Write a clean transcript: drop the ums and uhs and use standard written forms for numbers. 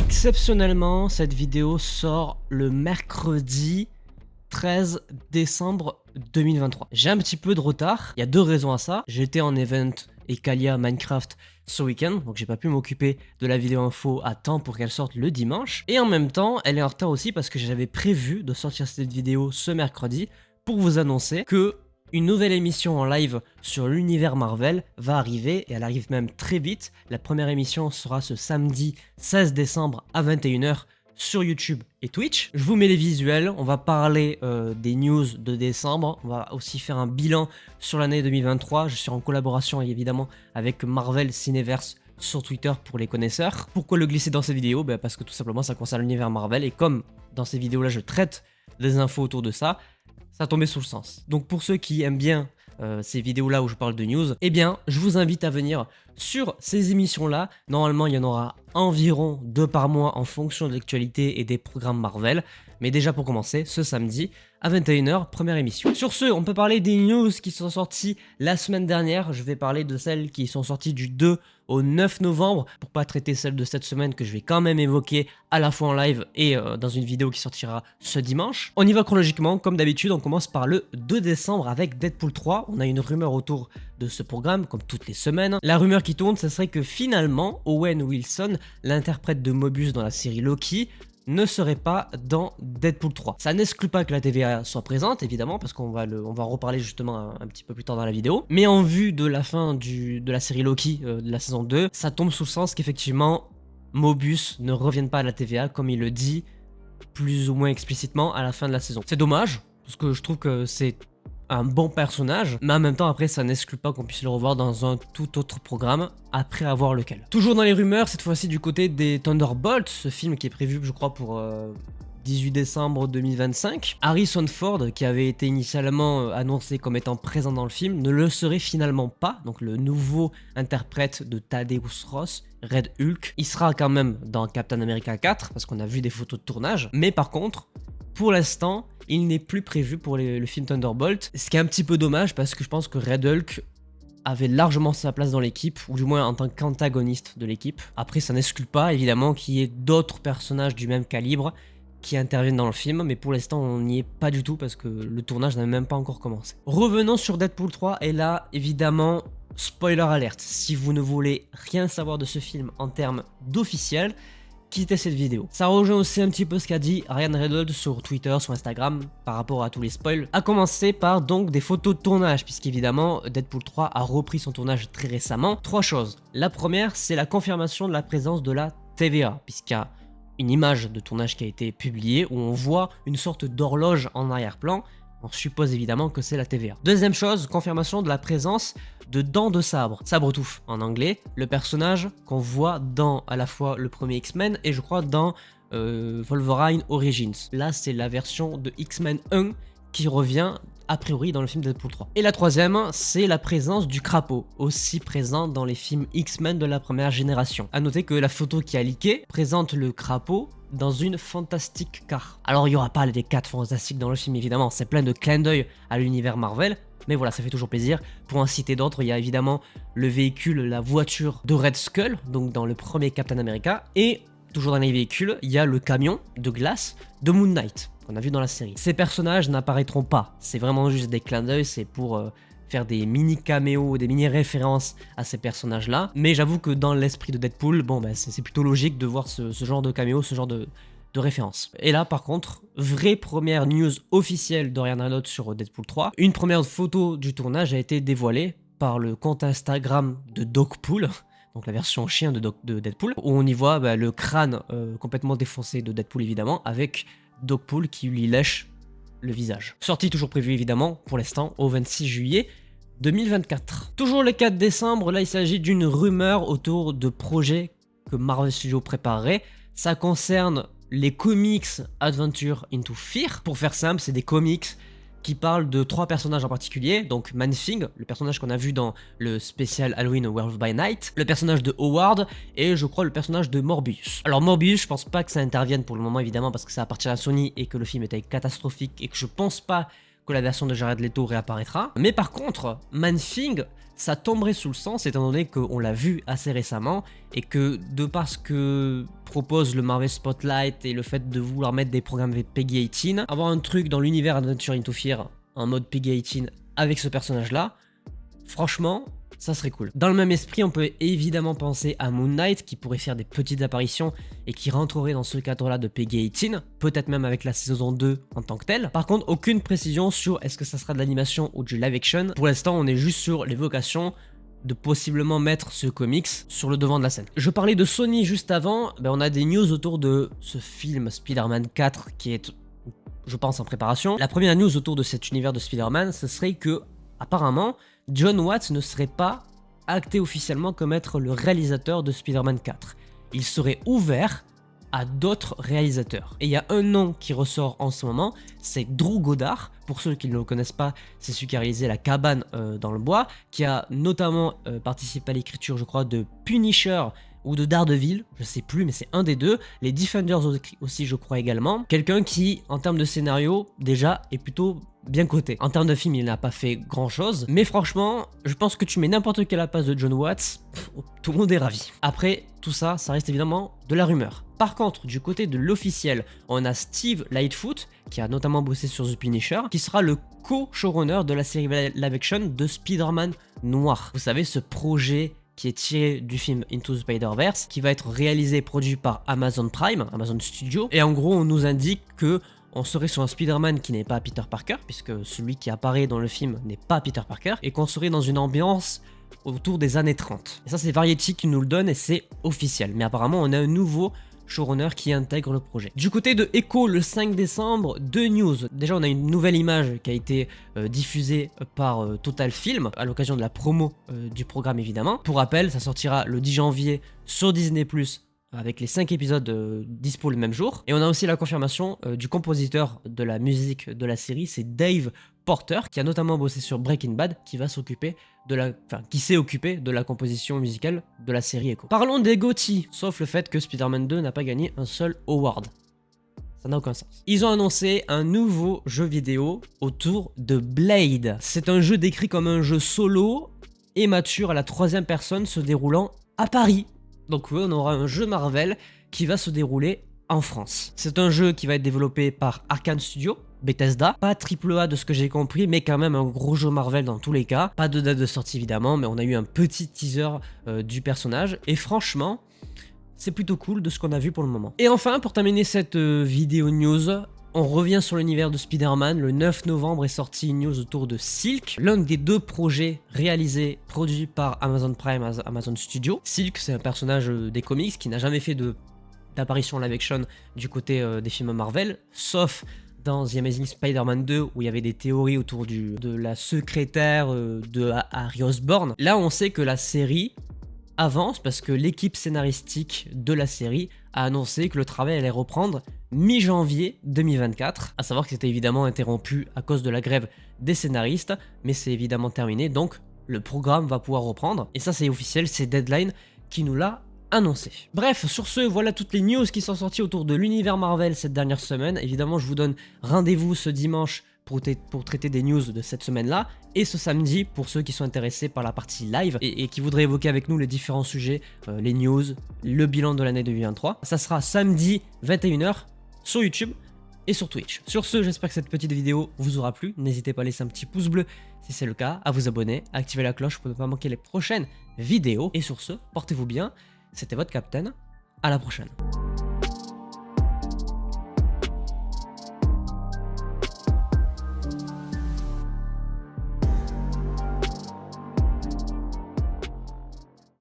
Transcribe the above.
Exceptionnellement, cette vidéo sort le mercredi 13 décembre 2023. J'ai un petit peu de retard, il y a deux raisons à ça. J'étais en event Ekalia Minecraft ce week-end, donc j'ai pas pu m'occuper de la vidéo info à temps pour qu'elle sorte le dimanche. Et en même temps, elle est en retard aussi parce que j'avais prévu de sortir cette vidéo ce mercredi pour vous annoncer que une nouvelle émission en live sur l'univers Marvel va arriver, et elle arrive même très vite. La première émission sera ce samedi 16 décembre à 21h sur YouTube et Twitch. Je vous mets les visuels, on va parler des news de décembre, on va aussi faire un bilan sur l'année 2023. Je suis en collaboration évidemment avec Marvel Cineverse sur Twitter pour les connaisseurs. Pourquoi le glisser dans cette vidéo? Parce que tout simplement ça concerne l'univers Marvel, et comme dans ces vidéos là je traite des infos autour de ça, ça tombait sous le sens. Donc pour ceux qui aiment bien ces vidéos là où je parle de news, eh bien je vous invite à venir sur ces émissions là. Normalement il y en aura environ 2 par mois en fonction de l'actualité et des programmes Marvel. Mais déjà pour commencer, ce samedi à 21h, première émission. Sur ce, on peut parler des news qui sont sorties la semaine dernière. Je vais parler de celles qui sont sorties du 2 au 9 novembre, pour pas traiter celles de cette semaine que je vais quand même évoquer à la fois en live et dans une vidéo qui sortira ce dimanche. On y va chronologiquement, comme d'habitude, on commence par le 2 décembre avec Deadpool 3. On a une rumeur autour de ce programme, comme toutes les semaines. La rumeur qui tourne, ce serait que finalement, Owen Wilson, l'interprète de Mobius dans la série Loki, ne serait pas dans Deadpool 3. Ça n'exclut pas que la TVA soit présente, évidemment, parce qu'on va en reparler justement un petit peu plus tard dans la vidéo. Mais en vue de la fin de la série Loki, de la saison 2, ça tombe sous le sens qu'effectivement, Mobius ne revienne pas à la TVA, comme il le dit plus ou moins explicitement à la fin de la saison. C'est dommage, parce que je trouve que c'est un bon personnage, mais en même temps après ça n'exclut pas qu'on puisse le revoir dans un tout autre programme après avoir lequel. Toujours dans les rumeurs, cette fois-ci du côté des Thunderbolts, ce film qui est prévu je crois pour 18 décembre 2025. Harrison Ford, qui avait été initialement annoncé comme étant présent dans le film, ne le serait finalement pas, donc le nouveau interprète de Thaddeus Ross, Red Hulk. Il sera quand même dans Captain America 4, parce qu'on a vu des photos de tournage, mais par contre, pour l'instant, il n'est plus prévu pour le film Thunderbolt, ce qui est un petit peu dommage parce que je pense que Red Hulk avait largement sa place dans l'équipe, ou du moins en tant qu'antagoniste de l'équipe. Après, ça n'exclut pas évidemment qu'il y ait d'autres personnages du même calibre qui interviennent dans le film, mais pour l'instant on n'y est pas du tout parce que le tournage n'a même pas encore commencé. Revenons sur Deadpool 3, et là évidemment, spoiler alert, si vous ne voulez rien savoir de ce film en termes d'officiel, quittez cette vidéo. Ça rejoint aussi un petit peu ce qu'a dit Ryan Reynolds sur Twitter, sur Instagram, par rapport à tous les spoils. A commencer par donc des photos de tournage, puisqu'évidemment Deadpool 3 a repris son tournage très récemment. 3 choses. La première, c'est la confirmation de la présence de la TVA, puisqu'il y a une image de tournage qui a été publiée où on voit une sorte d'horloge en arrière-plan. On suppose évidemment que c'est la TVA. Deuxième chose, confirmation de la présence de Dents de Sabre, Sabre-Touffe en anglais, le personnage qu'on voit dans à la fois le premier X-Men et je crois dans Wolverine Origins. Là c'est la version de X-Men 1 qui revient a priori dans le film Deadpool 3. Et la troisième, c'est la présence du crapaud, aussi présent dans les films X-Men de la première génération. A noter que la photo qui a leaké présente le crapaud dans une Fantastic Car. Alors il n'y aura pas les 4 fantastiques dans le film évidemment, c'est plein de clins d'œil à l'univers Marvel, mais voilà, ça fait toujours plaisir. Pour en citer d'autres, il y a évidemment le véhicule, la voiture de Red Skull, donc dans le premier Captain America, et toujours dans les véhicules, il y a le camion de glace de Moon Knight, qu'on a vu dans la série. Ces personnages n'apparaîtront pas, c'est vraiment juste des clins d'œil, c'est pour faire des mini caméos, des mini références à ces personnages là, mais j'avoue que dans l'esprit de Deadpool, bon c'est plutôt logique de voir ce genre de caméo, ce genre de référence. Et là par contre, vraie première news officielle de Ryan Reynolds sur Deadpool 3, une première photo du tournage a été dévoilée par le compte Instagram de Dogpool, donc la version chien de Deadpool, où on y voit le crâne complètement défoncé de Deadpool évidemment, avec Dogpool qui lui lèche le visage. Sortie toujours prévue évidemment pour l'instant au 26 juillet 2024. Toujours le 4 décembre, là il s'agit d'une rumeur autour de projets que Marvel Studios préparerait. Ça concerne les comics Adventure into Fear. Pour faire simple, c'est des comics qui parle de 3 personnages en particulier, donc Man-Thing, le personnage qu'on a vu dans le spécial Halloween Werewolf by Night, le personnage de Howard et je crois le personnage de Morbius. Alors Morbius, je pense pas que ça intervienne pour le moment évidemment parce que ça appartient à Sony et que le film était catastrophique et que je pense pas que la version de Jared Leto réapparaîtra. Mais par contre, Man-Thing, ça tomberait sous le sens étant donné qu'on l'a vu assez récemment et que de par ce que propose le Marvel Spotlight et le fait de vouloir mettre des programmes avec Peggy 18, avoir un truc dans l'univers Adventure into Fear en mode Peggy 18 avec ce personnage-là, franchement, ça serait cool. Dans le même esprit, on peut évidemment penser à Moon Knight qui pourrait faire des petites apparitions et qui rentrerait dans ce cadre-là de Peggy 18, peut-être même avec la saison 2 en tant que telle. Par contre, aucune précision sur est-ce que ça sera de l'animation ou du live action. Pour l'instant, on est juste sur l'évocation de possiblement mettre ce comics sur le devant de la scène. Je parlais de Sony juste avant, on a des news autour de ce film Spider-Man 4 qui est, je pense, en préparation. La première news autour de cet univers de Spider-Man, ce serait que, apparemment, Jon Watts ne serait pas acté officiellement comme être le réalisateur de Spider-Man 4. Il serait ouvert à d'autres réalisateurs. Et il y a un nom qui ressort en ce moment, c'est Drew Goddard. Pour ceux qui ne le connaissent pas, c'est celui qui a réalisé La Cabane dans le bois, qui a notamment participé à l'écriture, je crois, de Punisher ou de Daredevil, je sais plus, mais c'est un des deux. Les Defenders aussi, je crois également. Quelqu'un qui, en termes de scénario, déjà, est plutôt bien coté. En termes de film, il n'a pas fait grand chose, mais franchement, je pense que tu mets n'importe quelle à la place de Jon Watts, tout le monde est ravi. Après, tout ça, ça reste évidemment de la rumeur. Par contre, du côté de l'officiel, on a Steve Lightfoot, qui a notamment bossé sur The Punisher, qui sera le co-showrunner de la série live action de Spider-Man Noir. Vous savez, ce projet qui est tiré du film Into the Spider-Verse, qui va être réalisé et produit par Amazon Prime, Amazon Studio. Et en gros, on nous indique que on serait sur un Spider-Man qui n'est pas Peter Parker, puisque celui qui apparaît dans le film n'est pas Peter Parker, et qu'on serait dans une ambiance autour des années 30. Et ça, c'est Variety qui nous le donne et c'est officiel. Mais apparemment, on a un nouveau showrunner qui intègre le projet. Du côté de Echo, le 5 décembre, deux news. Déjà, on a une nouvelle image qui a été diffusée par Total Film à l'occasion de la promo du programme évidemment. Pour rappel, ça sortira le 10 janvier sur Disney+, avec les 5 épisodes dispo le même jour. Et on a aussi la confirmation du compositeur de la musique de la série, c'est Dave Porter, qui a notamment bossé sur Breaking Bad, qui va s'occuper qui s'est occupé de la composition musicale de la série Echo. Parlons des GOTY, sauf le fait que Spider-Man 2 n'a pas gagné un seul award. Ça n'a aucun sens. Ils ont annoncé un nouveau jeu vidéo autour de Blade. C'est un jeu décrit comme un jeu solo et mature à la 3e personne se déroulant à Paris. Donc oui, on aura un jeu Marvel qui va se dérouler en France. C'est un jeu qui va être développé par Arkane Studio, Bethesda, pas AAA de ce que j'ai compris, mais quand même un gros jeu Marvel dans tous les cas. Pas de date de sortie évidemment, mais on a eu un petit teaser du personnage, et franchement, c'est plutôt cool de ce qu'on a vu pour le moment. Et enfin, pour terminer cette vidéo news, on revient sur l'univers de Spider-Man. Le 9 novembre est sorti une news autour de Silk, l'un des deux projets réalisés, produits par Amazon Prime, Amazon Studio. Silk, c'est un personnage des comics qui n'a jamais fait d'apparition live action du côté des films Marvel, sauf dans The Amazing Spider-Man 2 où il y avait des théories autour de la secrétaire de Harry Osborn. Là, on sait que la série avance parce que l'équipe scénaristique de la série a annoncé que le travail allait reprendre mi-janvier 2024, à savoir que c'était évidemment interrompu à cause de la grève des scénaristes, mais c'est évidemment terminé, donc le programme va pouvoir reprendre, et ça c'est officiel, c'est Deadline qui nous l'a annoncé. Bref, sur ce, voilà toutes les news qui sont sorties autour de l'univers Marvel cette dernière semaine. Évidemment, je vous donne rendez-vous ce dimanche pour traiter des news de cette semaine-là, et ce samedi pour ceux qui sont intéressés par la partie live et qui voudraient évoquer avec nous les différents sujets, les news, le bilan de l'année 2023. Ça sera samedi 21h sur YouTube et sur Twitch. Sur ce, j'espère que cette petite vidéo vous aura plu. N'hésitez pas à laisser un petit pouce bleu si c'est le cas, à vous abonner, à activer la cloche pour ne pas manquer les prochaines vidéos. Et sur ce, portez-vous bien. C'était votre Captain. À la prochaine.